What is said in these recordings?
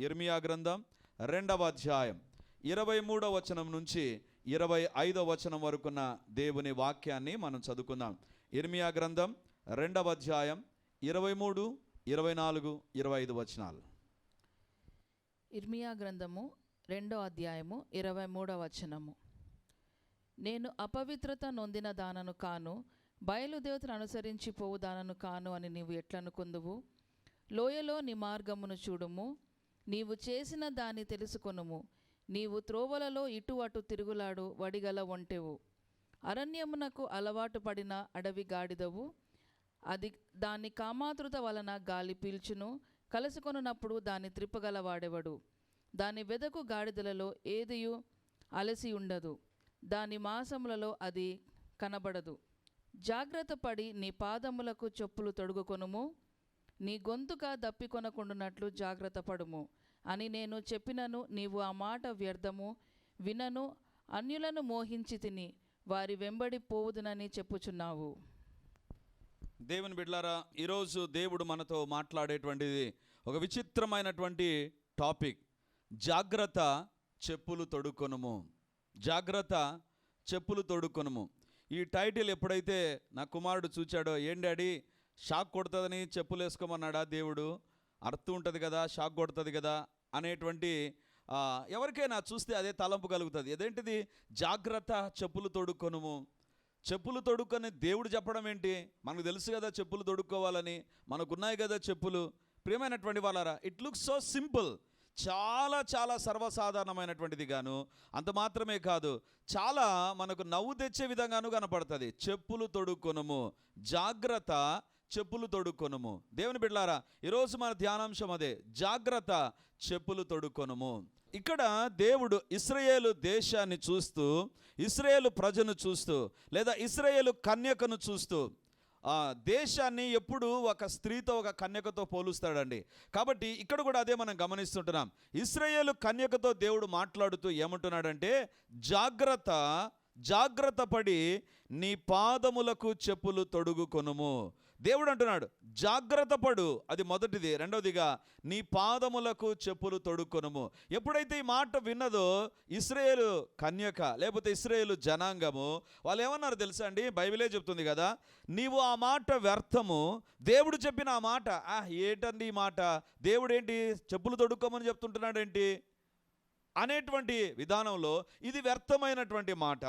ఇర్మియా గ్రంథం 2వ అధ్యాయం 23వ వచనం నుంచి 25వ వచనం వరకున్న దేవుని వాక్యాన్ని మనం చదువుకుందాం. ఇర్మియా గ్రంథం 2వ అధ్యాయం 23, 24, 25 వచనాలు. ఇర్మియా గ్రంథము 2వ అధ్యాయము 23వ వచనము. నేను అపవిత్రత నొందిన దానను కాను, బయలుదేవతను అనుసరించి పోవు దానను కాను అని నీవు ఎట్లనుకుందువు? లోయలో నీ మార్గమును చూడుము, నీవు చేసిన దాన్ని తెలుసుకొనుము. నీవు త్రోవలలో ఇటు అటు తిరుగులాడు వడిగల ఒంటెవు. అరణ్యమునకు అలవాటు పడిన అడవి గాడిదవు. అది దాని కామాతృత వలన గాలి పీల్చును, కలుసుకొనున్నప్పుడు దాన్ని త్రిప్పగలవాడెవడు? దాని వెదకు గాడిదలలో ఏదియు అలసి ఉండదు, దాని మాసములలో అది కనబడదు. జాగ్రత్త పడి నీ పాదములకు చెప్పులు తొడుగుకొనుము, నీ గొంతుక దప్పికొనకుండునట్లు జాగ్రత్త పడుము అని నేను చెప్పినను నీవు ఆ మాట వ్యర్థము వినను. అన్యులను మోహించి తిని వారి వెంబడి పోవుదునని చెప్పుచున్నావు. దేవుని బిడ్డలారా, ఈరోజు దేవుడు మనతో మాట్లాడేటువంటిది ఒక విచిత్రమైనటువంటి టాపిక్. జాగ్రత్త, చెప్పులు తొడుకొనుము. జాగ్రత్త, చెప్పులు తొడుకొనుము. ఈ టైటిల్ ఎప్పుడైతే నా కుమారుడు చూచాడో, ఏం డాడీ షాక్ కొడుతుందని చెప్పులు వేసుకోమన్నాడా దేవుడు? అర్థం ఉంటుంది కదా, షాక్ కొడుతుంది కదా అనేటువంటి ఎవరికైనా చూస్తే అదే తలంపు కలుగుతుంది. అదేంటిది జాగ్రత్త, చెప్పులు తొడుకొనుము. చెప్పులు తొడుక్కొని దేవుడు చెప్పడం ఏంటి? మనకు తెలుసు కదా చెప్పులు తొడుక్కోవాలని, మనకున్నాయి కదా చెప్పులు. ప్రియమైనటువంటి వాళ్ళారా, ఇట్ లుక్స్ సో సింపుల్, చాలా చాలా సర్వసాధారణమైనటువంటిది గాను, అంత మాత్రమే కాదు చాలా మనకు నవ్వు తెచ్చే విధంగాను కనపడుతుంది. చెప్పులు తొడుక్కొనుము, జాగ్రత్త, చెప్పులు తొడుక్కొనుము. దేవుని బిడ్డలారా, ఈరోజు మన ధ్యానాంశం అదే, జాగ్రత్త, చెప్పులు తొడుక్కొనుము. ఇక్కడ దేవుడు ఇశ్రాయేలు దేశాన్ని చూస్తూ, ఇశ్రాయేలు ప్రజను చూస్తూ, లేదా ఇశ్రాయేలు కన్యకను చూస్తూ, దేశాన్ని ఎప్పుడు ఒక స్త్రీతో, ఒక కన్యకతో పోలుస్తాడండి. కాబట్టి ఇక్కడ కూడా అదే మనం గమనిస్తుంటున్నాం. ఇశ్రాయేలు కన్యకతో దేవుడు మాట్లాడుతూ ఏమంటున్నాడంటే, జాగ్రత్త, జాగ్రత్త పడి నీ పాదములకు చెప్పులు తొడుగుకొనుము. దేవుడు అంటున్నాడు జాగ్రత్త పడు, అది మొదటిది. రెండవదిగా నీ పాదములకు చెప్పులు తొడుక్కొనుము. ఎప్పుడైతే ఈ మాట విన్నదో ఇశ్రాయేలు కన్యక లేకపోతే ఇశ్రాయేలు జనాంగము, వాళ్ళు ఏమన్నారు తెలుసా అండి? బైబిలే చెప్తుంది కదా, నీవు ఆ మాట వ్యర్థము, దేవుడు చెప్పిన ఆ మాట ఏంటండి ఈ మాట? దేవుడు ఏంటి చెప్పులు తొడుక్కోమని చెప్తుంటున్నాడు ఏంటి అనేటువంటి విధానంలో ఇది వ్యర్థమైనటువంటి మాట.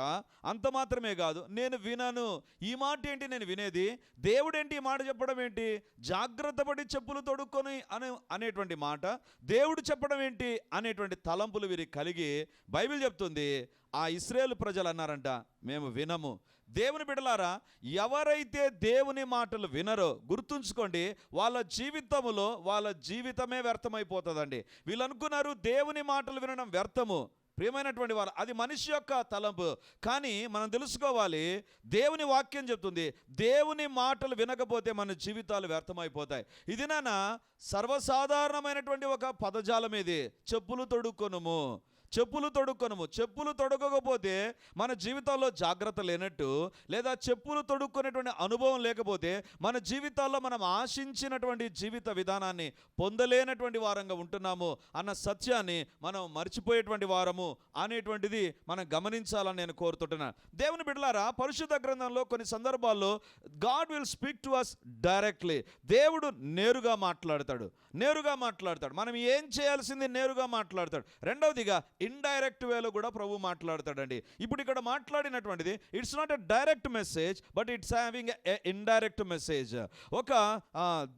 అంత మాత్రమే కాదు, నేను వినను, ఈ మాట ఏంటి నేను వినేది? దేవుడేంటి ఈ మాట చెప్పడం ఏంటి? జాగ్రత్త పడి చెప్పులు తొడుక్కొని అనేటువంటి మాట దేవుడు చెప్పడం ఏంటి అనేటువంటి తలంపులు వీరికి కలిగి బైబిల్ చెప్తుంది ఆ ఇశ్రాయేలు ప్రజలు అన్నారంట, మేము వినము. దేవుని బిడ్డలారా, ఎవరైతే దేవుని మాటలు వినరో గుర్తుంచుకోండి, వాళ్ళ జీవితంలో వాళ్ళ జీవితమే వ్యర్థమైపోతుందండి. వీళ్ళు అనుకున్నారు దేవుని మాటలు వినడం వ్యర్థము. ప్రియమైనటువంటి వాళ్ళు, అది మనిషి యొక్క తలంపు. కానీ మనం తెలుసుకోవాలి, దేవుని వాక్యం చెప్తుంది దేవుని మాటలు వినకపోతే మన జీవితాలు వ్యర్థమైపోతాయి. ఇది నాన్న సర్వసాధారణమైనటువంటి ఒక పదజాలం ఇది, చెప్పులు తొడుక్కొనుము, చెప్పులు తొడుక్కొనుము. చెప్పులు తొడగకపోతే మన జీవితాల్లో జాగ్రత్త లేనట్టు, లేదా చెప్పులు తొడుక్కునేటువంటి అనుభవం లేకపోతే మన జీవితాల్లో మనం ఆశించినటువంటి జీవిత విధానాన్ని పొందలేనటువంటి వారంగా ఉంటున్నాము అన్న సత్యాన్ని మనం మర్చిపోయేటువంటి వారము అనేటువంటిది మనం గమనించాలని నేను కోరుతుంటున్నాను. దేవుని బిడ్డలారా, పరిశుద్ధ గ్రంథంలో కొన్ని సందర్భాల్లో God will speak to us directly. దేవుడు నేరుగా మాట్లాడతాడు, నేరుగా మాట్లాడతాడు. మనం ఏం చేయాల్సింది నేరుగా మాట్లాడతాడు. రెండవదిగా ఇండైరెక్ట్ వేలో కూడా ప్రభు మాట్లాడతాడండి. ఇప్పుడు ఇక్కడ మాట్లాడినటువంటిది it's not a direct message, but it's having a indirect message. ఒక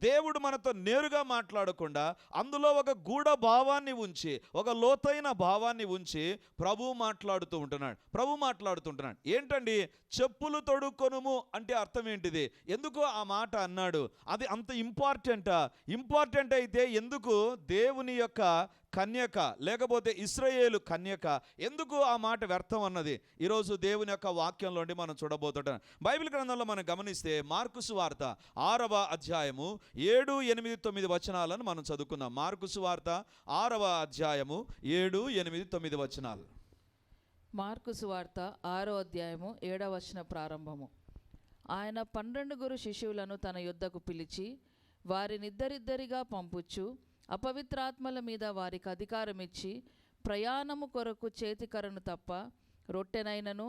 దేవుడు మనతో నేరుగా మాట్లాడకుండా అందులో ఒక గూఢ భావాన్ని ఉంచి, ఒక లోతైన భావాన్ని ఉంచి ప్రభు మాట్లాడుతూ ఉంటున్నాడు. ప్రభు మాట్లాడుతుంటున్నాడు ఏంటండి? చెప్పులు తొడుక్కొనుము అంటే అర్థం ఏంటిది? ఎందుకు ఆ మాట అన్నాడు? అది అంత ఇంపార్టెంట్ అయితే ఎందుకు దేవుని యొక్క కన్యక లేకపోతే ఇశ్రాయేలు కన్యక ఎందుకు ఆ మాట వ్యర్థం అన్నది ఈరోజు దేవుని యొక్క వాక్యంలో మనం చూడబోతుంటాం. బైబిల్ గ్రంథంలో మనం గమనిస్తే మార్కు సువార్త 6వ అధ్యాయము 7, 8, 9 వచనాలను మనం చదువుకుందాం. మార్కు సువార్త 6వ అధ్యాయము 7, 8, 9 వచనాలు. మార్కు సువార్త 6వ అధ్యాయము 7వ వచన ప్రారంభము. ఆయన 12 శిష్యులను తన యొద్దకు పిలిచి వారినిద్దరిద్దరిగా పంపుచు అపవిత్రాత్మల మీద వారికి అధికారం ఇచ్చి ప్రయాణము కొరకు చేతికర్రను తప్ప రొట్టెనైనను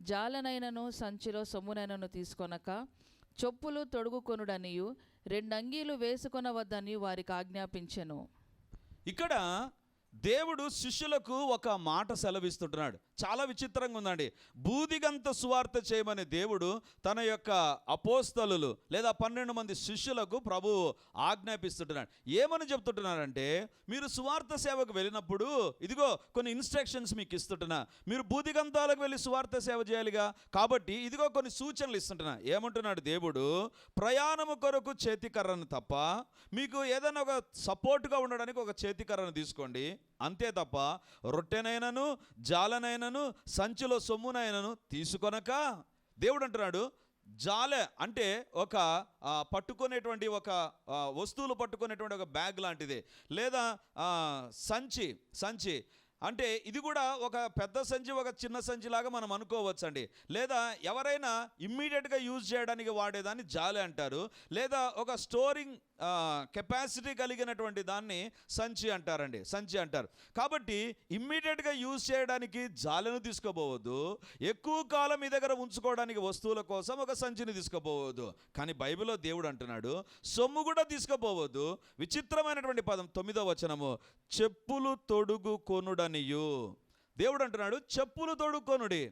జాలనైనను సంచిలో సొమ్మునైనను తీసుకొనక చెప్పులు తొడుగుకొనుడనియు 2 అంగీలు వేసుకొనవద్దనియు వారికి ఆజ్ఞాపించెను. ఇక్కడ దేవుడు శిష్యులకు ఒక మాట సెలవిస్తుంటున్నాడు. చాలా విచిత్రంగా ఉందండి. బూదిగంత సువార్త చేయమని దేవుడు తన యొక్క అపోస్తలులు లేదా 12 మంది శిష్యులకు ప్రభువు ఆజ్ఞాపిస్తుంటున్నాడు. ఏమని చెప్తుంటున్నారంటే, మీరు సువార్త సేవకు వెళ్ళినప్పుడు ఇదిగో కొన్ని ఇన్స్ట్రక్షన్స్ మీకు ఇస్తుంటున్నా. మీరు బూదిగంతాలకు వెళ్ళి సువార్త సేవ చేయాలిగా, కాబట్టి ఇదిగో కొన్ని సూచనలు ఇస్తుంటున్నా. ఏమంటున్నాడు దేవుడు? ప్రయాణము కొరకు చేతికర్రను తప్ప మీకు ఏదైనా ఒక సపోర్ట్గా ఉండడానికి ఒక చేతికర్రను తీసుకోండి, అంతే తప్ప రొట్టెనైనను జాలనైనను సంచిలో సొమ్మునైనను తీసుకొనక. దేవుడు అంటున్నాడు, జాలె అంటే ఒక పట్టుకునేటువంటి ఒక వస్తువులు పట్టుకునేటువంటి ఒక బ్యాగ్ లాంటిది, లేదా సంచి అంటే ఇది కూడా ఒక పెద్ద సంచి ఒక చిన్న సంచిలాగా మనం అనుకోవచ్చు అండి. లేదా ఎవరైనా ఇమ్మీడియట్గా యూజ్ చేయడానికి వాడేదాన్ని జాలె అంటారు, లేదా ఒక స్టోరింగ్ కెపాసిటీ కలిగినటువంటి దాన్ని సంచి అంటారండి, సంచి అంటారు. కాబట్టి ఇమ్మీడియట్గా యూజ్ చేయడానికి జాలెను తీసుకోపోవద్దు, ఎక్కువ కాలం మీ దగ్గర ఉంచుకోవడానికి వస్తువుల కోసం ఒక సంచిని తీసుకోపోవద్దు. కానీ బైబిల్లో దేవుడు అంటున్నాడు, సొమ్ము కూడా తీసుకోపోవద్దు. విచిత్రమైనటువంటి పదం 9వ వచనము, చెప్పులు తొడుగు కొనుడనియు. దేవుడు అంటున్నాడు, చెప్పులు తొడుక్కొనుడి.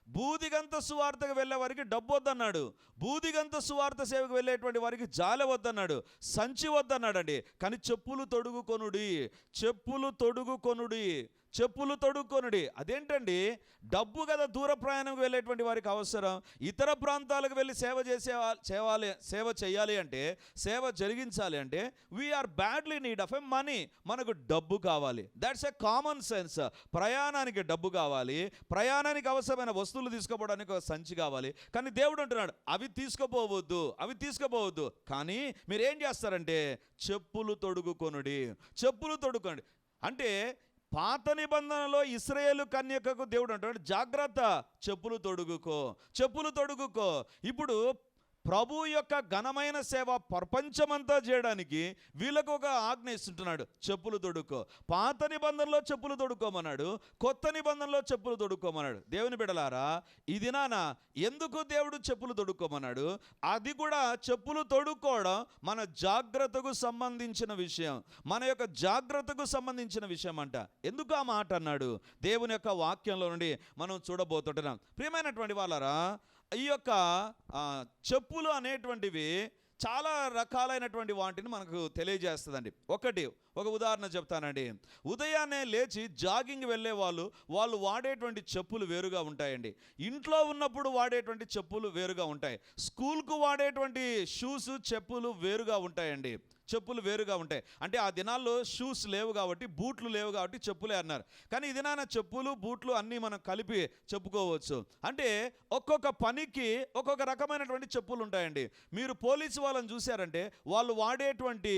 బూదిగంత సువార్తకు వెళ్ళే వారికి డబ్బు వద్దన్నాడు, బూదిగంత సువార్త సేవకు వెళ్ళేటువంటి వారికి జాలె వద్దన్నాడు, సంచి వద్దన్నాడండి. కానీ చెప్పులు తొడుగుకొనుడి, చెప్పులు తొడుగుకొనుడి, చెప్పులు తొడుక్కొనుడి. అదేంటండి? డబ్బు కదా దూర ప్రయాణంకి వెళ్ళేటువంటి వారికి అవసరం. ఇతర ప్రాంతాలకు వెళ్ళి సేవ చేయాలి అంటే, సేవ జరిగించాలి అంటే we are badly need of a money. మనకు డబ్బు కావాలి. That's a common sense. ప్రయాణానికి డబ్బు కావాలి, ప్రయాణానికి అవసరమైన వస్తువులు తీసుకోపోవడానికి ఒక సంచి కావాలి. కానీ దేవుడు అంటున్నాడు, అవి తీసుకోపోవద్దు. కానీ మీరేం చేస్తారంటే చెప్పులు తొడుగుకొనుడి, చెప్పులు తొడుక్కోండి. అంటే పాత నిబంధనలో ఇశ్రాయేలు కన్యకకు దేవుడు అంటాడు, జాగ్రత్త, చెప్పులు తొడుగుకో. ఇప్పుడు ప్రభు యొక్క ఘనమైన సేవ ప్రపంచమంతా చేయడానికి వీళ్ళకు ఒక ఆజ్ఞ ఇస్తుంటున్నాడు, చెప్పులు తొడుక్కో. పాత నిబంధనలో చెప్పులు తొడుక్కోమన్నాడు, కొత్త నిబంధనలో చెప్పులు తొడుక్కోమన్నాడు. దేవుని బిడ్డలారా, ఇది నాన్న ఎందుకు దేవుడు చెప్పులు తొడుక్కోమన్నాడు? అది కూడా చెప్పులు తొడుక్కోవడం మన జాగ్రత్తకు సంబంధించిన విషయం, మన యొక్క జాగ్రత్తకు సంబంధించిన విషయం అంట. ఎందుకు ఆ మాట అన్నాడు? దేవుని యొక్క వాక్యంలో నుండి మనం చూడబోతుంటున్నాం. ప్రియమైనటువంటి వాళ్ళారా, ఈ యొక్క చెప్పులు అనేటువంటివి చాలా రకాలైనటువంటి వాటిని మనకు తెలియజేస్తుందండి. ఒక ఉదాహరణ చెప్తానండి. ఉదయాన్నే లేచి జాగింగ్ వెళ్ళే వాళ్ళు వాడేటువంటి చెప్పులు వేరుగా ఉంటాయండి. ఇంట్లో ఉన్నప్పుడు వాడేటువంటి చెప్పులు వేరుగా ఉంటాయి. స్కూల్కు వాడేటువంటి చెప్పులు వేరుగా ఉంటాయండి. అంటే ఆ దినాల్లో షూస్ లేవు కాబట్టి, బూట్లు లేవు కాబట్టి చెప్పులే అన్నారు. కానీ ఈ దినాన చెప్పులు బూట్లు అన్నీ మనం కలిపి చెప్పుకోవచ్చు. అంటే ఒక్కొక్క పనికి ఒక్కొక్క రకమైనటువంటి చెప్పులు ఉంటాయండి. మీరు పోలీసు వాళ్ళని చూశారంటే వాళ్ళు వాడేటువంటి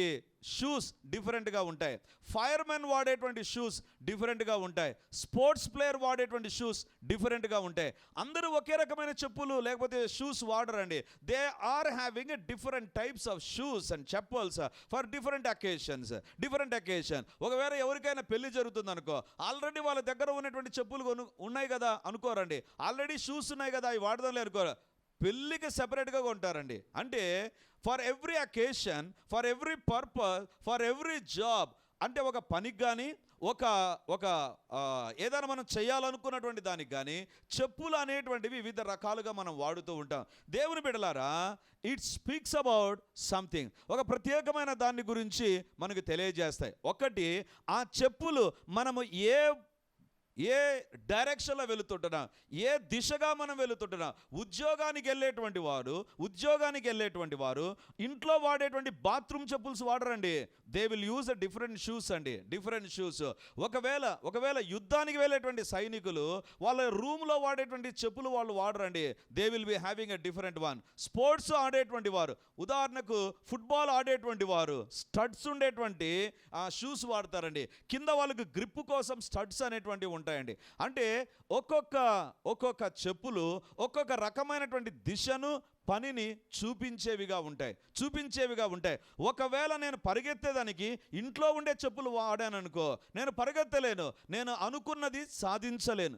షూస్ డిఫరెంట్గా ఉంటాయి, ఫైర్మెన్ వాడేటువంటి షూస్ డిఫరెంట్గా ఉంటాయి, స్పోర్ట్స్ ప్లేయర్ వాడేటువంటి షూస్ డిఫరెంట్గా ఉంటాయి. అందరూ ఒకే రకమైన చెప్పులు లేకపోతే షూస్ వాడరండి. They are having different types of shoes and chappals for different occasions. ఒకవేళ ఎవరికైనా పెళ్లి జరుగుతుంది అనుకో, ఆల్రెడీ వాళ్ళ దగ్గర ఉన్నటువంటి చెప్పులు ఉన్నాయి కదా అనుకోరండి, ఆల్రెడీ షూస్ ఉన్నాయి కదా అవి వాడదాంలే అనుకోరు, పెళ్ళికి సెపరేట్గా కొంటారండి. అంటే for every occasion, for every purpose, for every job, అంటే ఒక పనికి కానీ ఒక ఏదైనా మనం చేయాలనుకున్నటువంటి దానికి కానీ చెప్పులు అనేటువంటివి వివిధ రకాలుగా మనం వాడుతూ ఉంటాం. దేవుని బిడ్డలారా, ఇట్ స్పీక్స్ అబౌట్ సంథింగ్, ఒక ప్రత్యేకమైన దాన్ని గురించి మనకు తెలియజేస్తాయి. ఒకటి, ఆ చెప్పులు మనము ఏ డైరెక్షన్లో వెళుతుంటున్నాం, ఏ దిశగా మనం వెళుతుంటున్నాం. ఉద్యోగానికి వెళ్ళేటువంటి వారు ఇంట్లో వాడేటువంటి బాత్రూమ్ చెప్పుల్స్ వాడరండి. They will use different shoes. ఒకవేళ యుద్ధానికి వెళ్ళేటువంటి సైనికులు వాళ్ళ రూమ్లో వాడేటువంటి చెప్పులు వాళ్ళు వాడరండి. They will be having a different one. Sports ఆడేటువంటి వారు, ఉదాహరణకు ఫుట్బాల్ ఆడేటువంటి వారు స్టడ్స్ ఉండేటువంటి షూస్ వాడతారండి. కింద వాళ్ళకు గ్రిప్ కోసం స్టడ్స్ అనేటువంటివి ఉంటాయండి. అంటే ఒక్కొక్క చెప్పులు ఒక్కొక్క రకమైనటువంటి దిశను పనిని చూపించేవిగా ఉంటాయి. ఒకవేళ నేను పరిగెత్తేదానికి ఇంట్లో ఉండే చెప్పులు వాడాననుకో, నేను పరిగెత్తలేను, నేను అనుకున్నది సాధించలేను.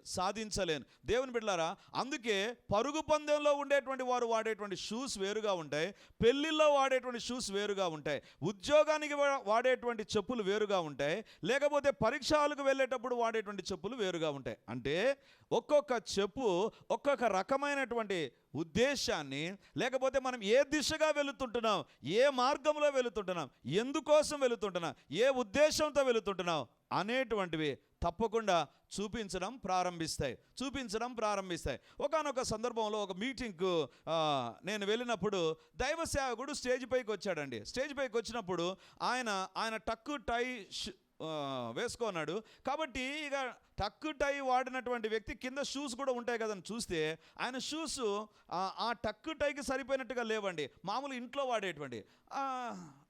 దేవుని బిడ్డలారా, అందుకే పరుగు పందెంలో ఉండేటువంటి వారు వాడేటువంటి షూస్ వేరుగా ఉంటాయి, పెళ్లిల్లో వాడేటువంటి షూస్ వేరుగా ఉంటాయి, ఉద్యోగానికి వాడేటువంటి చెప్పులు వేరుగా ఉంటాయి, లేకపోతే పరీక్షలకు వెళ్ళేటప్పుడు వాడేటువంటి చెప్పులు వేరుగా ఉంటాయి. అంటే ఒక్కొక్క చెప్పు ఒక్కొక్క రకమైనటువంటి ఉద్దేశాన్ని, లేకపోతే మనం ఏ దిశగా వెళుతుంటున్నాం, ఏ మార్గంలో వెళుతుంటున్నాం, ఎందుకోసం వెళుతుంటున్నాం, ఏ ఉద్దేశంతో వెళుతుంటున్నాం అనేటువంటివి తప్పకుండా చూపించడం ప్రారంభిస్తాయి. ఒకానొక సందర్భంలో ఒక మీటింగ్కు నేను వెళ్ళినప్పుడు దైవ సేవకుడు స్టేజ్ పైకి వచ్చాడండి. స్టేజ్ పైకి వచ్చినప్పుడు ఆయన టక్కు టై వేసుకున్నాడు. కాబట్టి ఇక టక్కు టై వాడినటువంటి వ్యక్తి కింద షూస్ కూడా ఉంటాయి కదని చూస్తే ఆయన షూస్ ఆ టక్కు టైకి సరిపోయినట్టుగా లేవండి, మామూలు ఇంట్లో వాడేటువంటి.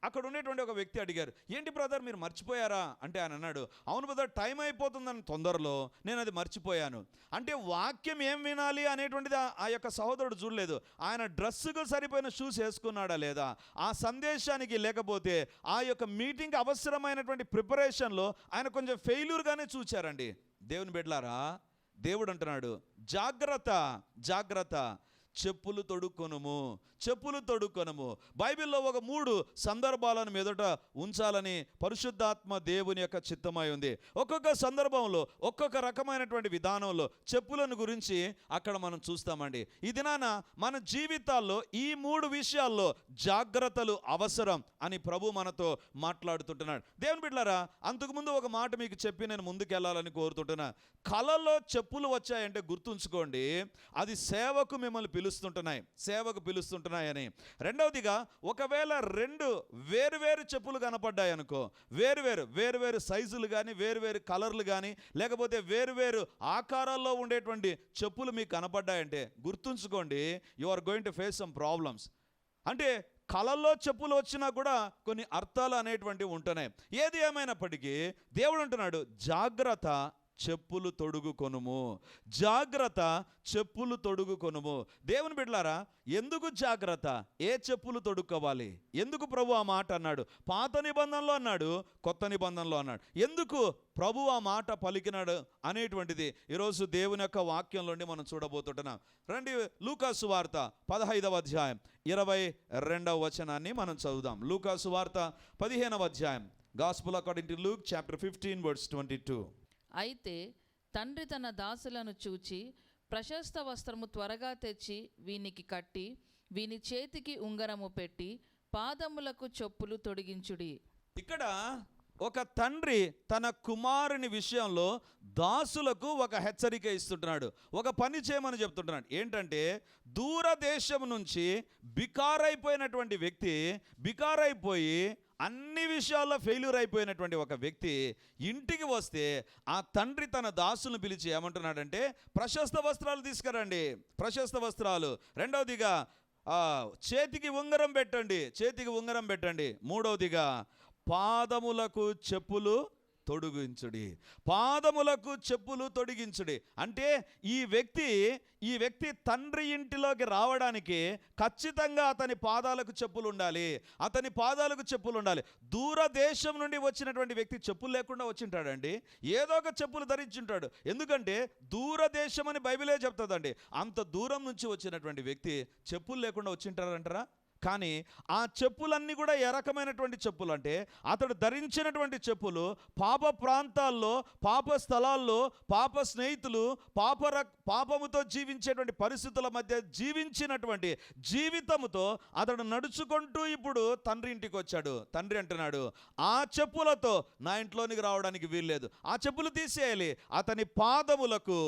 అక్కడ ఉండేటువంటి ఒక వ్యక్తి అడిగారు, ఏంటి బ్రదర్ మీరు మర్చిపోయారా అంటే ఆయన అన్నాడు, అవును బ్రదర్, టైం అయిపోతుందని తొందరలో నేను అది మర్చిపోయాను. అంటే వాక్యం ఏం వినాలి అనేటువంటిది ఆ యొక్క సహోదరుడు చూడలేదు. ఆయన డ్రెస్సుకు సరిపోయిన షూస్ వేసుకున్నాడా లేదా, ఆ సందేశానికి లేకపోతే ఆ యొక్క మీటింగ్కి అవసరమైనటువంటి ప్రిపరేషన్లో ఆయన కొంచెం ఫెయిల్యూర్గానే చూచారండి. దేవుని బిడ్డలారా, దేవుడు అంటున్నాడు, జాగ్రత్త, చెప్పులు తొడుక్కొనుము. బైబిల్లో ఒక 3 సందర్భాలను మీదట ఉంచాలని పరిశుద్ధాత్మ దేవుని యొక్క చిత్తమై ఉంది. ఒక్కొక్క సందర్భంలో ఒక్కొక్క రకమైనటువంటి విధానంలో చెప్పులను గురించి అక్కడ మనం చూస్తామండి. ఈ దినాన మన జీవితాల్లో ఈ 3 విషయాల్లో జాగ్రత్తలు అవసరం అని ప్రభు మనతో మాట్లాడుతుంటున్నాడు. దేవుని బిడ్డలారా, అంతకుముందు ఒక మాట మీకు చెప్పి నేను ముందుకెళ్ళాలని కోరుతుంటున్నా. కళలో చెప్పులు వచ్చాయంటే గుర్తుంచుకోండి, అది సేవకు మిమ్మల్ని పిలుస్తుంటున్నాయని. రెండవదిగా, ఒకవేళ 2 వేరు చెప్పులు కనపడ్డాయనుకో, వేరు సైజులు కానీ, వేరు కలర్లు కానీ, లేకపోతే వేరు ఆకారాల్లో ఉండేటువంటి చెప్పులు మీకు కనపడ్డాయంటే గుర్తుంచుకోండి, you are going to face some problems. అంటే కళల్లో చెప్పులు వచ్చినా కూడా కొన్ని అర్థాలు అనేటువంటివి ఉంటున్నాయి. ఏది ఏమైనప్పటికీ దేవుడు అంటున్నాడు, జాగ్రత్త, చెప్పులు తొడుగుకొనుము. దేవుని బిడ్డలారా, ఎందుకు జాగ్రత్త? ఏ చెప్పులు తొడుక్కోవాలి? ఎందుకు ప్రభు ఆ మాట అన్నాడు? పాత నిబంధనలో అన్నాడు, కొత్త నిబంధనలో అన్నాడు. ఎందుకు ప్రభు ఆ మాట పలికినాడు అనేటువంటిది ఈరోజు దేవుని యొక్క వాక్యంలోండి మనం చూడబోతుంటున్నాం. రండి, లూకా సువార్త 15వ అధ్యాయం 22వ వచనాన్ని మనం చదువుదాం. లూకా సువార్త 15వ అధ్యాయం, gospel according to Luke chapter 15 verse 22. అయితే తండ్రి తన దాసులను చూచి, ప్రశస్త వస్త్రము త్వరగా తెచ్చి వీనికి కట్టి, వీని చేతికి ఉంగరము పెట్టి, పాదములకు చెప్పులు తొడిగించుడి. ఇక్కడ ఒక తండ్రి తన కుమారుని విషయంలో దాసులకు ఒక హెచ్చరిక ఇస్తుంటున్నాడు, ఒక పని చేయమని చెప్తుంటున్నాడు. ఏంటంటే, దూరదేశం నుంచి బికారైపోయినటువంటి వ్యక్తి, బికారైపోయి అన్ని విషయాల్లో ఫెయిల్యూర్ అయిపోయినటువంటి ఒక వ్యక్తి ఇంటికి వస్తే ఆ తండ్రి తన దాసులను పిలిచి ఏమంటున్నాడంటే, ప్రశస్త వస్త్రాలు తీసుకురండి, ప్రశస్త వస్త్రాలు. రెండవదిగా చేతికి ఉంగరం పెట్టండి. మూడవదిగా పాదములకు చెప్పులు తొడిగించుడి. అంటే ఈ వ్యక్తి తండ్రి ఇంటిలోకి రావడానికి ఖచ్చితంగా అతని పాదాలకు చెప్పులు ఉండాలి. దూరదేశం నుండి వచ్చినటువంటి వ్యక్తి చెప్పులు లేకుండా వచ్చింటాడండి, ఏదో ఒక చెప్పులు ధరించుంటాడు. ఎందుకంటే దూరదేశం అని బైబిలే చెప్తుందండి. అంత దూరం నుంచి వచ్చినటువంటి వ్యక్తి చెప్పులు లేకుండా వచ్చింటారంటారా? కానీ ఆ చెప్పులన్నీ కూడా ఏ రకమైనటువంటి చెప్పులు అంటే, అతడు ధరించినటువంటి చెప్పులు పాప ప్రాంతాల్లో, పాప స్థలాల్లో, పాప స్నేహితులు, పాపముతో జీవించేటువంటి పరిస్థితుల మధ్య జీవించినటువంటి జీవితముతో అతడు నడుచుకుంటూ ఇప్పుడు తండ్రి ఇంటికి వచ్చాడు. తండ్రి అంటున్నాడు, ఆ చెప్పులతో నా ఇంట్లోనికి రావడానికి వీల్లేదు, ఆ చెప్పులు తీసేయాలి, అతని పాదములకు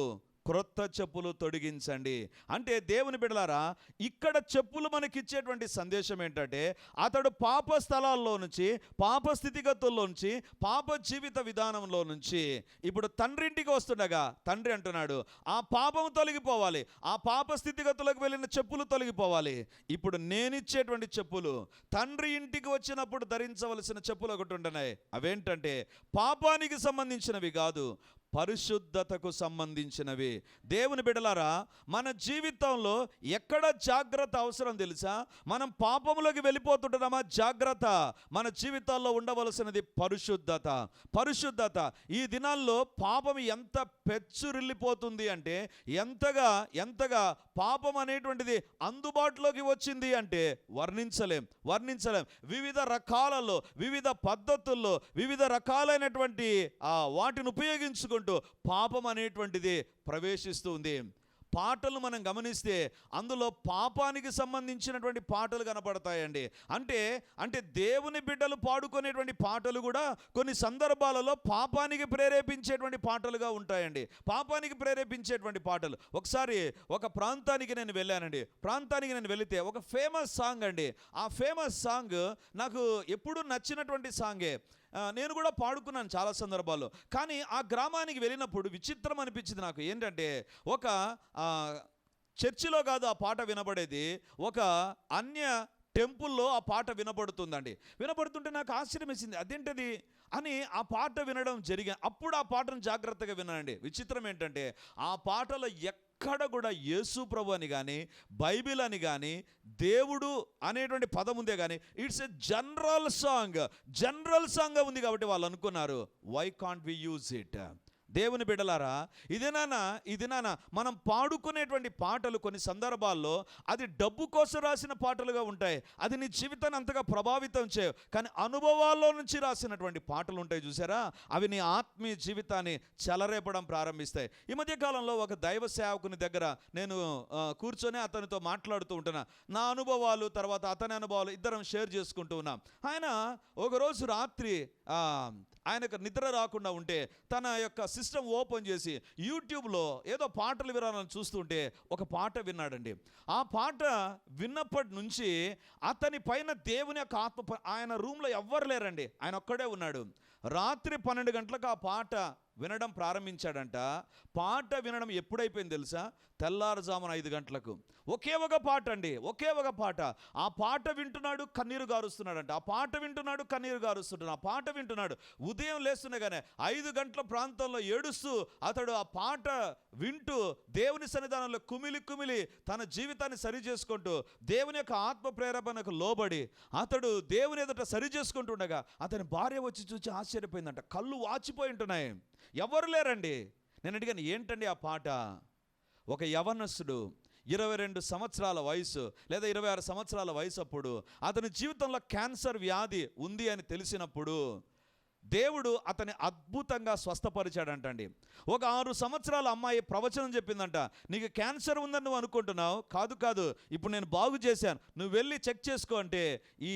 క్రొత్త చెప్పులు తొడిగించండి. అంటే దేవుని బిడ్డలారా, ఇక్కడ చెప్పులు మనకిచ్చేటువంటి సందేశం ఏంటంటే, అతడు పాప స్థలాల్లో నుంచి, పాప స్థితిగతుల్లో నుంచి, పాప జీవిత విధానంలో నుంచి ఇప్పుడు తండ్రింటికి వస్తుండగా తండ్రి అంటున్నాడు, ఆ పాపం తొలగిపోవాలి, ఆ పాప స్థితిగతులకు వెళ్ళిన చెప్పులు తొలగిపోవాలి. ఇప్పుడు నేనిచ్చేటువంటి చెప్పులు, తండ్రి ఇంటికి వచ్చినప్పుడు ధరించవలసిన చెప్పులు ఒకటి ఉంటున్నాయి. అవేంటంటే పాపానికి సంబంధించినవి కాదు, పరిశుద్ధతకు సంబంధించినవి. దేవుని బిడ్డలారా, మన జీవితంలో ఎక్కడ జాగ్రత్త అవసరం తెలుసా? మనం పాపములోకి వెళ్ళిపోతుంటున్నామా? జాగ్రత్త. మన జీవితాల్లో ఉండవలసినది పరిశుద్ధత. పరిశుద్ధత. ఈ దినాల్లో పాపం ఎంత పెచ్చురిల్లిపోతుంది అంటే, ఎంతగా పాపం అనేటువంటిది అందుబాటులోకి వచ్చింది అంటే వర్ణించలేం. వివిధ రకాలలో, వివిధ పద్ధతుల్లో, వివిధ రకాలైనటువంటి వాటిని ఉపయోగించుకుంటూ పాపం అనేటువంటిది ప్రవేశిస్తుంది. పాటలు మనం గమనిస్తే అందులో పాపానికి సంబంధించినటువంటి పాటలు కనపడతాయండి. అంటే దేవుని బిడ్డలు పాడుకునేటువంటి పాటలు కూడా కొన్ని సందర్భాలలో పాపానికి ప్రేరేపించేటువంటి పాటలుగా ఉంటాయండి. పాపానికి ప్రేరేపించేటువంటి పాటలు. ఒకసారి ఒక ప్రాంతానికి నేను వెళ్ళానండి. వెళితే ఒక ఫేమస్ సాంగ్ అండి. ఆ ఫేమస్ సాంగ్ నాకు ఎప్పుడూ నచ్చినటువంటి సాంగే. నేను కూడా పాడుకున్నాను చాలా సందర్భాల్లో. కానీ ఆ గ్రామానికి వెళ్ళినప్పుడు విచిత్రం అనిపించింది నాకు. ఏంటంటే, ఒక చర్చిలో కాదు ఆ పాట వినబడేది, ఒక అన్య టెంపుల్లో ఆ పాట వినబడుతుంటే నాకు ఆశ్చర్యం వేసింది. అదేంటది అని ఆ పాట వినడం జరిగింది. అప్పుడు ఆ పాటను జాగ్రత్తగా విన్నానండి. విచిత్రం ఏంటంటే, ఆ పాటలో ఎక్కడ కూడా యేసు ప్రభు అని కానీ, బైబిల్ అని కానీ, దేవుడు అనేటువంటి పదం ఉందే కానీ, ఇట్స్ ఎ జనరల్ సాంగ్ ఉంది. కాబట్టి వాళ్ళు అనుకున్నారు, why can't we use it? దేవుని బిడ్డలారా, ఇదేనా మనం పాడుకునేటువంటి పాటలు కొన్ని సందర్భాల్లో అది డబ్బు కోసం రాసిన పాటలుగా ఉంటాయి. అది నీ జీవితాన్ని అంతగా ప్రభావితం చేయవు. కానీ అనుభవాల్లో నుంచి రాసినటువంటి పాటలు ఉంటాయి చూసారా, అవి నీ ఆత్మీయ జీవితాన్ని చెలరేపడం ప్రారంభిస్తాయి. ఈ మధ్య కాలంలో ఒక దైవ సేవకుని దగ్గర నేను కూర్చొని అతనితో మాట్లాడుతూ ఉంటున్నా. నా అనుభవాలు, తర్వాత అతని అనుభవాలు ఇద్దరం షేర్ చేసుకుంటూ ఉన్నాం. ఆయన ఒకరోజు రాత్రి ఆయనకు నిద్ర రాకుండా ఉంటే తన యొక్క సిస్టమ్ ఓపెన్ చేసి యూట్యూబ్లో ఏదో పాటలు విరాలను చూస్తుంటే ఒక పాట విన్నాడండి. ఆ పాట విన్నప్పటి నుంచి అతని పైన దేవుని యొక్క ఆత్మ, ఆయన రూమ్లో ఎవ్వరు లేరండి, ఆయన ఒక్కడే ఉన్నాడు. రాత్రి 12 గంటలకు ఆ పాట వినడం ప్రారంభించాడంట. పాట వినడం ఎప్పుడైపోయింది తెలుసా? తెల్లారుజామున 5 గంటలకు. ఒకే ఒక పాట అండి, ఒకే ఒక పాట. ఆ పాట వింటున్నాడు, కన్నీరు గారుస్తున్నాడంట. ఆ పాట వింటున్నాడు. ఉదయం లేస్తుండగానే 5 గంటల ప్రాంతంలో ఏడుస్తూ అతడు ఆ పాట వింటూ దేవుని సన్నిధానంలో కుమిలి తన జీవితాన్ని సరి చేసుకుంటూ దేవుని యొక్క ఆత్మ ప్రేరేపణకు లోబడి అతడు దేవుని ఎదుట సరి చేసుకుంటుండగా అతని భార్య వచ్చి చూసి ఆశ్చర్యపోయిందంట. కళ్ళు వాచిపోయి ఉంటున్నాయి, ఎవరు లేరండి. నేను అడిగాను, ఏంటండి ఆ పాట? ఒక యవనస్తుడు 22 సంవత్సరాల వయసు లేదా 26 సంవత్సరాల వయసు అప్పుడు అతని జీవితంలో క్యాన్సర్ వ్యాధి ఉంది అని తెలిసినప్పుడు దేవుడు అతని అద్భుతంగా స్వస్థపరిచాడంటండి. ఒక 6 సంవత్సరాల అమ్మాయి ప్రవచనం చెప్పిందంట, నీకు క్యాన్సర్ ఉందని నువ్వు అనుకుంటున్నావు, కాదు, ఇప్పుడు నేను బాగు చేశాను, నువ్వు వెళ్ళి చెక్ చేసుకో అంటే ఈ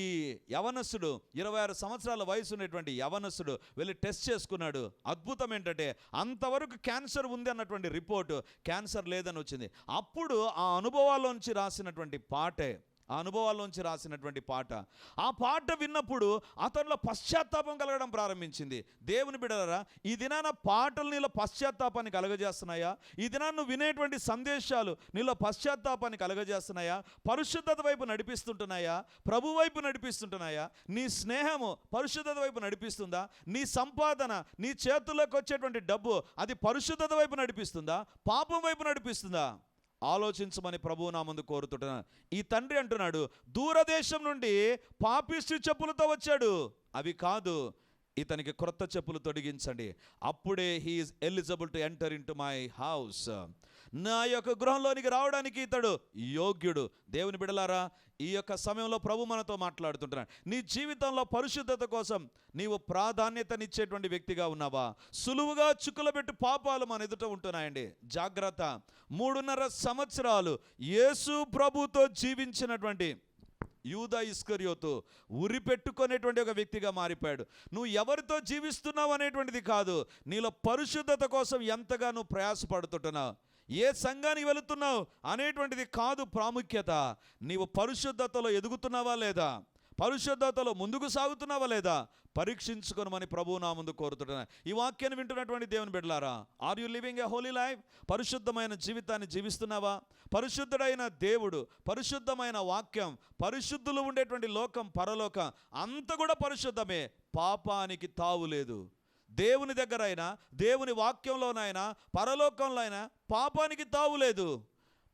యవనస్తుడు 26 సంవత్సరాల వయసు ఉన్నటువంటి యవనస్తుడు వెళ్ళి టెస్ట్ చేసుకున్నాడు. అద్భుతం ఏంటంటే అంతవరకు క్యాన్సర్ ఉంది అన్నటువంటి రిపోర్టు క్యాన్సర్ లేదని వచ్చింది. అప్పుడు ఆ అనుభవాల్లోంచి రాసినటువంటి పాట, ఆ పాట విన్నప్పుడు అతనిలో పశ్చాత్తాపం కలగడం ప్రారంభించింది. దేవుని బిడ్డలారా, ఈ దినాన పాటలు నీలో పశ్చాత్తాపాన్ని కలగజేస్తున్నాయా? ఈ దినాన్ని నువ్వు వినేటువంటి సందేశాలు నీలో పశ్చాత్తాపాన్ని కలగజేస్తున్నాయా? పరిశుద్ధత వైపు నడిపిస్తుంటున్నాయా? ప్రభు వైపు నడిపిస్తుంటున్నాయా? నీ స్నేహము పరిశుద్ధత వైపు నడిపిస్తుందా? నీ సంపాదన, నీ చేతుల్లోకి వచ్చేటువంటి డబ్బు అది పరిశుద్ధత వైపు నడిపిస్తుందా? పాపం వైపు నడిపిస్తుందా? ఆలోచించమని ప్రభువు నా ముందు కోరుతుంటున్నాను. ఈ తండ్రి అంటున్నాడు, దూరదేశం నుండి పాపిష్టి చెప్పులతో వచ్చాడు, అవి కాదు, ఇతనికి క్రొత్త చెప్పులు తొడిగించండి, అప్పుడే he is eligible to enter in to my house. నా యొక్క గృహంలోనికి రావడానికి ఇతడు యోగ్యుడు. దేవుని బిడలారా, ఈ యొక్క సమయంలో ప్రభు మనతో మాట్లాడుతుంటున్నాడు. నీ జీవితంలో పరిశుద్ధత కోసం నీవు ప్రాధాన్యతనిచ్చేటువంటి వ్యక్తిగా ఉన్నావా? సులువుగా చుక్కలబెట్టు పాపాలు మన ఎదుట ఉంటున్నాయండి. జాగ్రత్త. 3.5 సంవత్సరాలు యేసు ప్రభుతో జీవించినటువంటి యూదా ఇస్కరియోతు ఉరి పెట్టుకునేటువంటి ఒక వ్యక్తిగా మారిపోయాడు. నువ్వు ఎవరితో జీవిస్తున్నావు అనేటువంటిది కాదు, నీలో పరిశుద్ధత కోసం ఎంతగా నువ్వు ప్రయాసపడుతుంటున్నావు, ఏ సంఘానికి వెళుతున్నావు అనేటువంటిది కాదు ప్రాముఖ్యత. నీవు పరిశుద్ధతలో ఎదుగుతున్నావా లేదా? పరిశుద్ధతలో ముందుకు సాగుతున్నావా లేదా? పరీక్షించుకొనమని ప్రభువు నా ముందు కోరుతున్నాను. ఈ వాక్యాన్ని వింటున్నటువంటి దేవుని బిడ్డలారా, are you living a holy life? పరిశుద్ధమైన జీవితాన్ని జీవిస్తున్నావా? పరిశుద్ధుడైన దేవుడు, పరిశుద్ధమైన వాక్యం, పరిశుద్ధులు ఉండేటువంటి లోకం, పరలోకం అంత కూడా పరిశుద్ధమే. పాపానికి తావు లేదు. దేవుని దగ్గర అయినా, దేవుని వాక్యంలోనైనా, పరలోకంలో అయినా పాపానికి తావులేదు.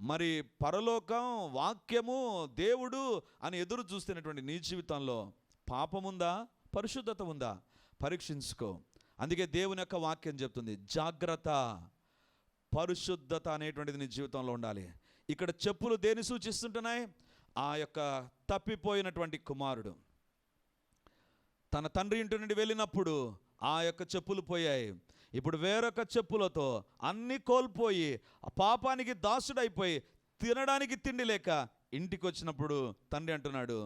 మరి పరలోకం, వాక్యము, దేవుడు అని ఎదురు చూస్తున్నటువంటి నీ జీవితంలో పాపముందా, పరిశుద్ధత ఉందా? పరీక్షించుకో. అందుకే దేవుని యొక్క వాక్యం చెప్తుంది, జాగ్రత్త, పరిశుద్ధత అనేటువంటిది నీ జీవితంలో ఉండాలి. ఇక్కడ చెప్పులు దేని సూచిస్తుంటున్నాయి? ఆ యొక్క తప్పిపోయినటువంటి కుమారుడు తన తండ్రి ఇంటి నుండి వెళ్ళినప్పుడు ఆ యొక్క చెప్పులు పోయాయి. ఇప్పుడు వేరొక చెప్పులతో అన్నీ కోల్పోయి ఆ పాపానికి దాసుడైపోయి తినడానికి తిండి లేక ఇంటికి వచ్చినప్పుడు తండ్రి అంటున్నాడు,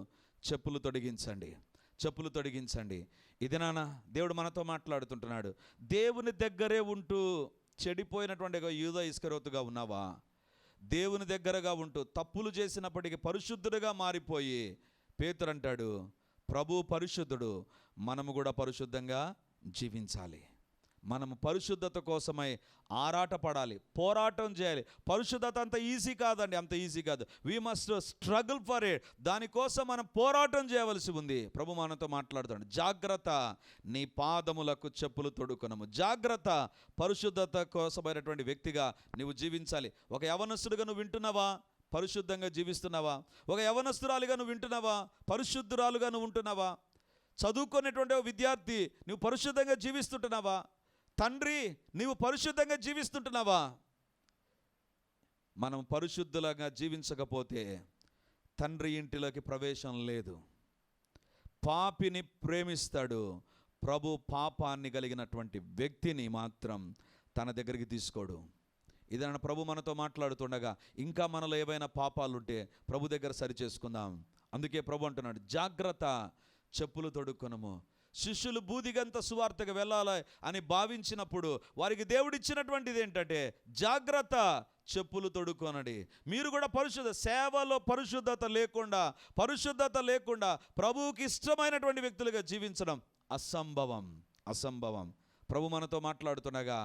చెప్పులు తొడిగించండి, చెప్పులు తొడిగించండి. ఇది నాన్న దేవుడు మనతో మాట్లాడుతుంటున్నాడు. దేవుని దగ్గరే ఉంటూ చెడిపోయినటువంటి యూదా ఇస్కరియోతుగా ఉన్నావా? దేవుని దగ్గరగా ఉంటూ తప్పులు చేసినప్పటికీ పరిశుద్ధుడుగా మారిపోయి పేతురు అంటాడు, ప్రభు పరిశుద్ధుడు, మనము కూడా పరిశుద్ధంగా జీవించాలి. మనము పరిశుద్ధత కోసమై ఆరాటపడాలి, పోరాటం చేయాలి. పరిశుద్ధత అంత ఈజీ కాదండి, అంత ఈజీ కాదు. We must struggle for it. దానికోసం మనం పోరాటం చేయవలసి ఉంది. ప్రభు మనతో మాట్లాడుతాడు, జాగ్రత్త, నీ పాదములకు చెప్పులు తొడుకొనము. జాగ్రత్త, పరిశుద్ధత కోసమైనటువంటి వ్యక్తిగా నువ్వు జీవించాలి. ఒక యవనస్తుడిగా నువ్వు వింటున్నావా? పరిశుద్ధంగా జీవిస్తున్నావా? ఒక యవనస్తురాలిగా నువ్వు వింటున్నావా? పరిశుద్ధురాలుగా నువ్వు ఉంటున్నావా? చదువుకునేటువంటి విద్యార్థి, నువ్వు పరిశుద్ధంగా జీవిస్తుంటున్నావా? తండ్రి, నీవు పరిశుద్ధంగా జీవిస్తుంటున్నావా? మనం పరిశుద్ధులుగా జీవించకపోతే తండ్రి ఇంటిలోకి ప్రవేశం లేదు. పాపిని ప్రేమిస్తాడు ప్రభు, పాపాన్ని కలిగినటువంటి వ్యక్తిని మాత్రం తన దగ్గరికి తీసుకోడు. ఇదన్న ప్రభు మనతో మాట్లాడుతుండగా ఇంకా మనలో ఏవైనా పాపాలు ఉంటే ప్రభు దగ్గర సరి చేసుకుందాం. అందుకే ప్రభు అంటున్నాడు, జాగ్రత్త, చెప్పులు తొడుక్కొనము. శిష్యులు బూదిగంత సువార్తకు వెళ్ళాలి అని భావించినప్పుడు వారికి దేవుడిచ్చినటువంటిది ఏంటంటే, జాగ్రత్త, చెప్పులు తొడుక్కొనండి. మీరు కూడా సేవలో పరిశుద్ధత లేకుండా ప్రభువుకి ఇష్టమైనటువంటి వ్యక్తులుగా జీవించడం అసంభవం. ప్రభు మనతో మాట్లాడుతుండగా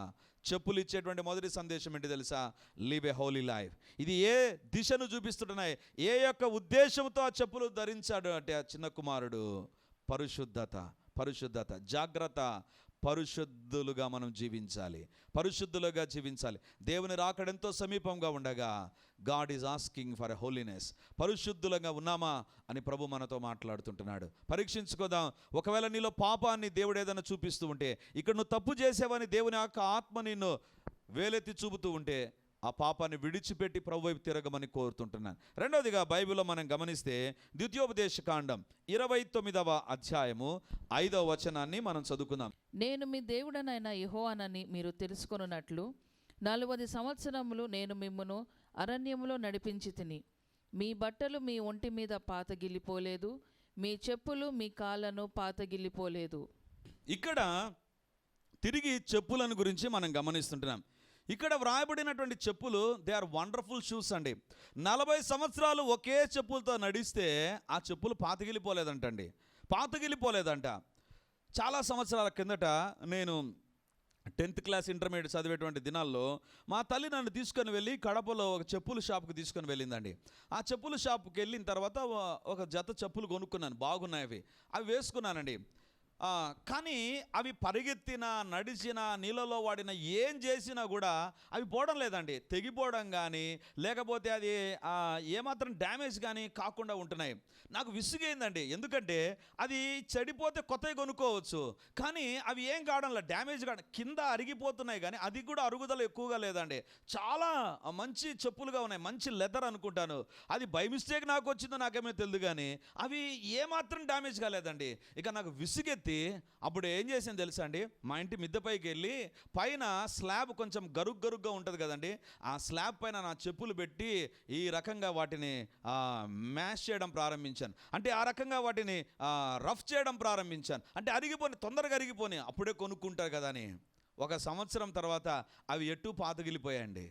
చెప్పులు ఇచ్చేటువంటి మొదటి సందేశం ఏంటి తెలుసా? లివ్ ఏ హోలీ లైఫ్. ఇది ఏ దిశను చూపిస్తుంటున్నాయి? ఏ యొక్క ఉద్దేశంతో ఆ చెప్పులు ధరించాడు అంటే ఆ చిన్న కుమారుడు పరిశుద్ధత. జాగ్రత్త, పరిశుద్ధులుగా మనం పరిశుద్ధులుగా జీవించాలి. దేవుని రాకడెంతో సమీపంగా ఉండగా God is asking for a holiness. పరిశుద్ధులుగా ఉన్నామా అని ప్రభు మనతో మాట్లాడుతుంటున్నాడు. పరీక్షించుకోదాం. ఒకవేళ నీలో పాపాన్ని దేవుడు ఏదైనా చూపిస్తూ ఉంటే, ఇక్కడ నువ్వు తప్పు చేసావని దేవుని యొక్క ఆత్మ నిన్ను వేలెత్తి చూపుతూ ఉంటే ఆ పాపాన్ని విడిచిపెట్టి ప్రభు వైపు తిరగమని కోరుతుంటున్నాను. రెండవదిగా బైబిల్లో మనం గమనిస్తే ద్వితీయోపదేశకాండం 29వ అధ్యాయము 5వ వచనాన్ని మనం చదువుకుందాం. నేను మీ దేవుడనైన యెహోవానని మీరు తెలుసుకొనున్నట్లు 40 సంవత్సరములు నేను మిమ్మును అరణ్యములో నడిపించి తిని, మీ బట్టలు మీ ఒంటి మీద పాతగిల్లిపోలేదు, మీ చెప్పులు మీ కాళ్ళను పాతగిల్లిపోలేదు. ఇక్కడ తిరిగి చెప్పులను గురించి మనం గమనిస్తుంటున్నాం. ఇక్కడ వ్రాయబడినటువంటి చెప్పులు, దే ఆర్ వండర్ఫుల్ షూస్ అండి. 40 సంవత్సరాలు ఒకే చెప్పులతో నడిస్తే ఆ చెప్పులు పాతగిలిపోలేదంట. చాలా సంవత్సరాల కిందట నేను 10th క్లాస్ ఇంటర్మీడియట్ చదివేటువంటి దినాల్లో మా తల్లి నన్ను తీసుకొని వెళ్ళి కడపలో ఒక చెప్పుల షాప్కి తీసుకొని వెళ్ళిందండి. ఆ చెప్పుల షాప్కి వెళ్ళిన తర్వాత ఒక జత చెప్పులు కొనుక్కున్నాను, బాగున్నాయి. అవి వేసుకున్నానండి. కానీ అవి పరిగెత్తినా, నడిచినా, నీళ్ళలో వాడినా, ఏం చేసినా కూడా అవి పోవడం లేదండి. తెగిపోవడం కానీ, లేకపోతే అది ఏమాత్రం డ్యామేజ్ కానీ కాకుండా ఉంటున్నాయి. నాకు విసుగైందండి. ఎందుకంటే అది చెడిపోతే కొత్తవి కొనుక్కోవచ్చు, కానీ అవి ఏం కావడంలో డ్యామేజ్ కావడం, కింద అరిగిపోతున్నాయి. కానీ అది కూడా అరుగుదల ఎక్కువగా లేదండి. చాలా మంచి చెప్పులుగా ఉన్నాయి, మంచి లెదర్ అనుకుంటాను. అది బై మిస్టేక్ నాకు వచ్చిందో నాకేమో తెలియదు, కానీ అవి ఏమాత్రం డ్యామేజ్ కాలేదండి. ఇక నాకు విసుగెత్తి అప్పుడు ఏం చేసింది తెలుసా అండి? మా ఇంటి మిద్దెపైకి వెళ్ళి పైన స్లాబ్ కొంచెం గరుగ్గా ఉంటుంది కదండి, ఆ స్లాబ్ పైన నా చెప్పులు పెట్టి ఈ రకంగా వాటిని మ్యాష్ చేయడం ప్రారంభించాను. అంటే ఆ రకంగా వాటిని రఫ్ చేయడం ప్రారంభించాను. అంటే తొందరగా అరిగిపోయి అప్పుడే కొనుక్కుంటారు కదా అని. 1 సంవత్సరం తర్వాత అవి ఎటు పాతగిలిపోయాయండి.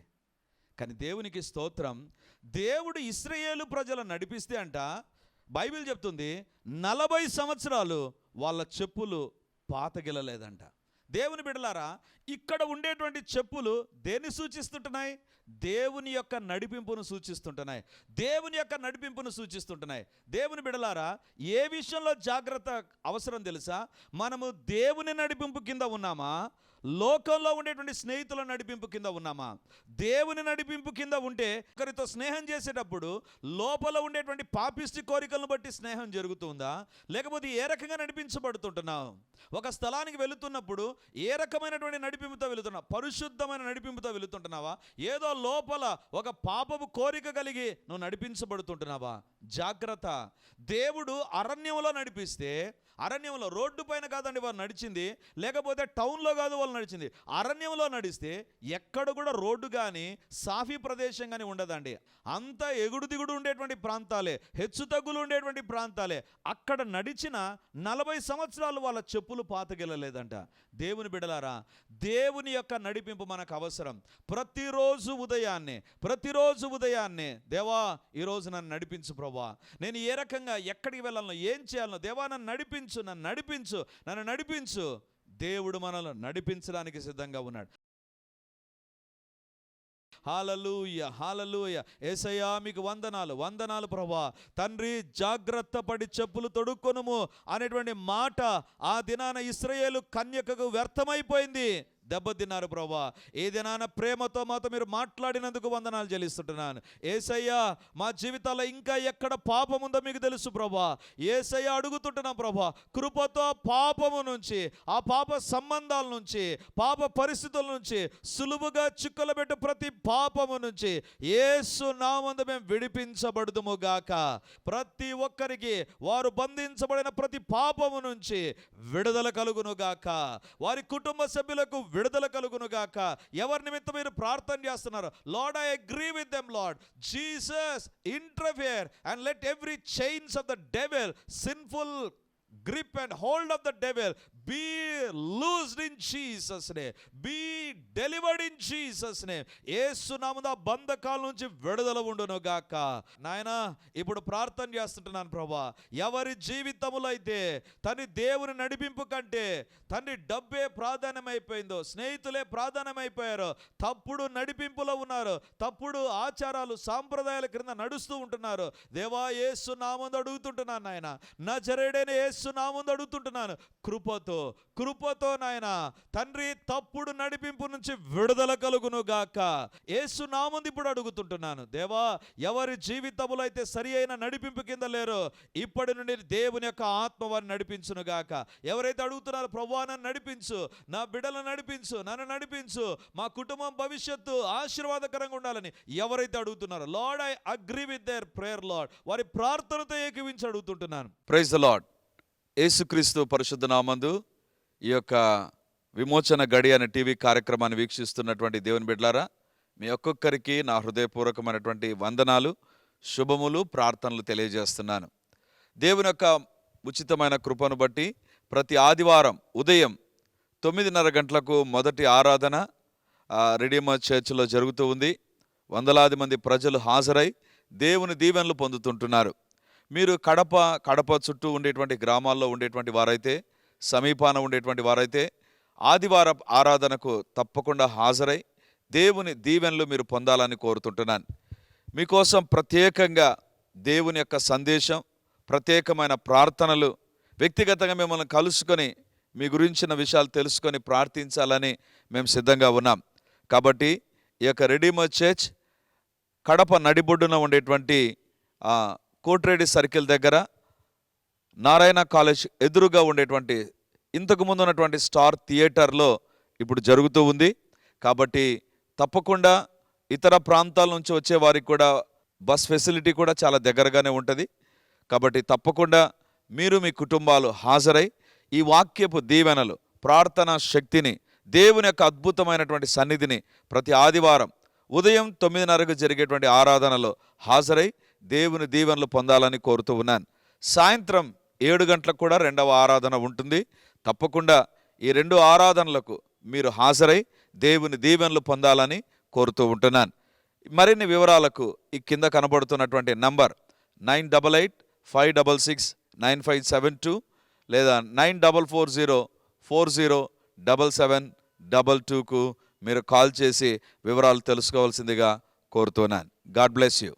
కానీ దేవునికి స్తోత్రం, దేవుడు ఇశ్రాయేలు ప్రజలను నడిపిస్తే అంట, బైబిల్ చెప్తుంది 40 సంవత్సరాలు వాళ్ళ చెప్పులు పాతగిలలేదంట. దేవుని బిడ్డలారా, ఇక్కడ ఉండేటువంటి చెప్పులు దేన్ని సూచిస్తుంటున్నాయి? దేవుని యొక్క నడిపింపును సూచిస్తుంటున్నాయి. దేవుని యొక్క నడిపింపును సూచిస్తుంటున్నాయి. దేవుని బిడ్డలారా, ఏ విషయంలో జాగ్రత్త అవసరం తెలుసా? మనము దేవుని నడిపింపు కింద ఉన్నామా, లోకంలో ఉండేటువంటి స్నేహితుల నడిపింపు కింద ఉన్నామా? దేవుని నడిపింపు కింద ఉంటే ఒకరితో స్నేహం చేసేటప్పుడు లోపల ఉండేటువంటి పాపిష్టి కోరికలను బట్టి స్నేహం జరుగుతుందా, లేకపోతే ఏ రకంగా నడిపించబడుతుంటున్నావు? ఒక స్థలానికి వెళుతున్నప్పుడు ఏ రకమైనటువంటి నడిపింపుతో వెళుతున్నావు? పరిశుద్ధమైన నడిపింపుతో వెళుతుంటున్నావా? ఏదో లోపల ఒక పాపపు కోరిక కలిగి నువ్వు నడిపించబడుతుంటున్నావా? జాగ్రత్త. దేవుడు అరణ్యంలో నడిపిస్తే, అరణ్యంలో రోడ్డు పైన కాదండి వారు నడిచింది, లేకపోతే టౌన్లో కాదు వాళ్ళు నడిచింది, అరణ్యంలో నడిస్తే ఎక్కడ కూడా రోడ్డు కానీ సాఫీ ప్రదేశం కానీ ఉండదండి. అంతా ఎగుడు దిగుడు ఉండేటువంటి ప్రాంతాలే, హెచ్చు తగ్గులు ఉండేటువంటి ప్రాంతాలే. అక్కడ నడిచిన 40 సంవత్సరాలు వాళ్ళ చెప్పులు పాతగిల్లలేదంట. దేవుని బిడలారా, దేవుని యొక్క నడిపింపు మనకు అవసరం. ప్రతిరోజు ఉదయాన్నే దేవా ఈరోజు నన్ను నడిపించు ప్రభువా, నేను ఏ రకంగా ఎక్కడికి వెళ్ళాలనో, ఏం చేయాలనో, దేవా నన్ను నడిపించు. దేవుడు మనల్ని నడిపించడానికి సిద్ధంగా ఉన్నాడు. హల్లెలూయా. యేసయ్యా మీకు వందనాలు ప్రభువా. తండ్రి, జాగ్రత్త పడి చెప్పులు తొడుక్కొనుము అనేటువంటి మాట ఆ దినాన ఇశ్రాయేలు కన్యకకు వ్యర్థమైపోయింది. దెబ్బతిన్నారు ప్రభువా. ఏ దినాన ప్రేమతో మాతో మీరు మాట్లాడినందుకు వందనాలు చెల్లిస్తుంటున్నాను. యేసయ్యా, మా జీవితాల్లో ఇంకా ఎక్కడ పాపం ఉందో మీకు తెలుసు ప్రభువా. యేసయ్యా అడుగుతుంటున్నాం ప్రభువా, కృపతో పాపము నుంచి, ఆ పాప సంబంధాల నుంచి, పాప పరిస్థితుల నుంచి, సులువుగా చిక్కులు పెట్టు ప్రతి పాపము నుంచి యేసు నామమున మేము విడిపించబడుదుము గాక. ప్రతి ఒక్కరికి వారు బంధించబడిన ప్రతి పాపము నుంచి విడుదల కలుగును గాక. వారి కుటుంబ సభ్యులకు విడుదల కలుగును గాక. ఎవరి నిమిత్తం మీరు ప్రార్థన చేస్తున్నారు? Lord, I agree with them lord. Jesus, interfere and let every chains of the devil, sinful grip and hold of the devil be loosed in Jesus name. Be delivered in Jesus name. యేసు నామమున బంధకాల నుంచి విడుదల ఉండును గాక. నాయనా, ఇప్పుడు ప్రార్థన చేస్తుంటున్నాను ప్రభువా, ఎవరి జీవితములో అయితే తండ్రి దేవుని నడిపింపు కంటే తండ్రి డబ్బే ప్రాధాన్యమైపోయిందో, స్నేహితులే ప్రాధాన్యమైపోయారో, తప్పుడు నడిపింపులో ఉన్నారు, తప్పుడు ఆచారాలు సాంప్రదాయాల క్రింద నడుస్తూ ఉంటున్నారు, దేవా యేసు నామమున అడుగుతుంటున్నాను నాయన, నజరేయుడైన యేసు నామమున అడుగుతుంటున్నాను, కృపతో నాయన తండ్రి తప్పుడు నడిపింపు నుంచి విడుదల కలుగును గాక. యేసు నామమున ఇప్పుడు అడుగుతుంటున్నాను దేవా, ఎవరి జీవితములో అయితే సరి అయిన నడిపింపు కింద లేరో ఇప్పటి నుండి దేవుని యొక్క ఆత్మ వారిని నడిపించును గాక. ఎవరైతే అడుగుతున్నారో ప్రభువా నన్ను నడిపించు, నా బిడ్డలను నడిపించు, నన్ను నడిపించు, మా కుటుంబం భవిష్యత్తు ఆశీర్వాదకరంగా ఉండాలని ఎవరైతే అడుగుతున్నారో, lord I agree with their prayer lord, వారి ప్రార్థనతో ఏకీవించి అడుగుతుంటున్నాను. Praise the lord. యేసుక్రీస్తు పరిశుద్ధ నామందు ఈ యొక్క విమోచన గడి అనే టీవీ కార్యక్రమాన్ని వీక్షిస్తున్నటువంటి దేవుని బిడ్డలారా, మీ ఒక్కొక్కరికి నా హృదయపూర్వకమైనటువంటి వందనాలు, శుభములు, ప్రార్థనలు తెలియజేస్తున్నాను. దేవుని యొక్క ఉచితమైన కృపను బట్టి ప్రతి ఆదివారం ఉదయం 9:30 గంటలకు మొదటి ఆరాధన రెడీమర్ చర్చిలో జరుగుతూ ఉంది. వందలాది మంది ప్రజలు హాజరై దేవుని దీవెనలు పొందుతుంటున్నారు. మీరు కడప చుట్టూ ఉండేటువంటి గ్రామాల్లో ఉండేటువంటి వారైతే, సమీపాన ఉండేటువంటి వారైతే ఆదివారం ఆరాధనకు తప్పకుండా హాజరై దేవుని దీవెనలు మీరు పొందాలని కోరుతుంటున్నాను. మీకోసం ప్రత్యేకంగా దేవుని యొక్క సందేశం, ప్రత్యేకమైన ప్రార్థనలు, వ్యక్తిగతంగా మిమ్మల్ని కలుసుకొని మీ గురించిన విషయాలు తెలుసుకొని ప్రార్థించాలని మేము సిద్ధంగా ఉన్నాం. కాబట్టి ఈ యొక్క రెడీమర్ చర్చ్ కడప నడిబొడ్డున ఉండేటువంటి కోట్రేడి సర్కిల్ దగ్గర నారాయణ కాలేజ్ ఎదురుగా ఉండేటువంటి ఇంతకుముందు ఉన్నటువంటి స్టార్ థియేటర్లో ఇప్పుడు జరుగుతూ ఉంది. కాబట్టి తప్పకుండా ఇతర ప్రాంతాల నుంచి వచ్చే వారికి కూడా బస్ ఫెసిలిటీ కూడా చాలా దగ్గరగానే ఉంటుంది. కాబట్టి తప్పకుండా మీరు మీ కుటుంబాలు హాజరై ఈ వాక్యపు దీవెనలు, ప్రార్థనా శక్తిని, దేవుని యొక్క అద్భుతమైనటువంటి సన్నిధిని ప్రతి ఆదివారం ఉదయం 9:30కు జరిగేటువంటి ఆరాధనలో హాజరై దేవుని దీవెనలు పొందాలని కోరుతూ ఉన్నాను. సాయంత్రం 7 గంటలకు కూడా 2వ ఆరాధన ఉంటుంది. తప్పకుండా ఈ 2 ఆరాధనలకు మీరు హాజరై దేవుని దీవెనలు పొందాలని కోరుతూ ఉంటున్నాను. మరిన్ని వివరాలకు ఈ కింద కనబడుతున్నటువంటి నంబర్ 9885669572 లేదా 944040 7722కు మీరు కాల్ చేసి వివరాలు తెలుసుకోవాల్సిందిగా కోరుతున్నాను. God bless you.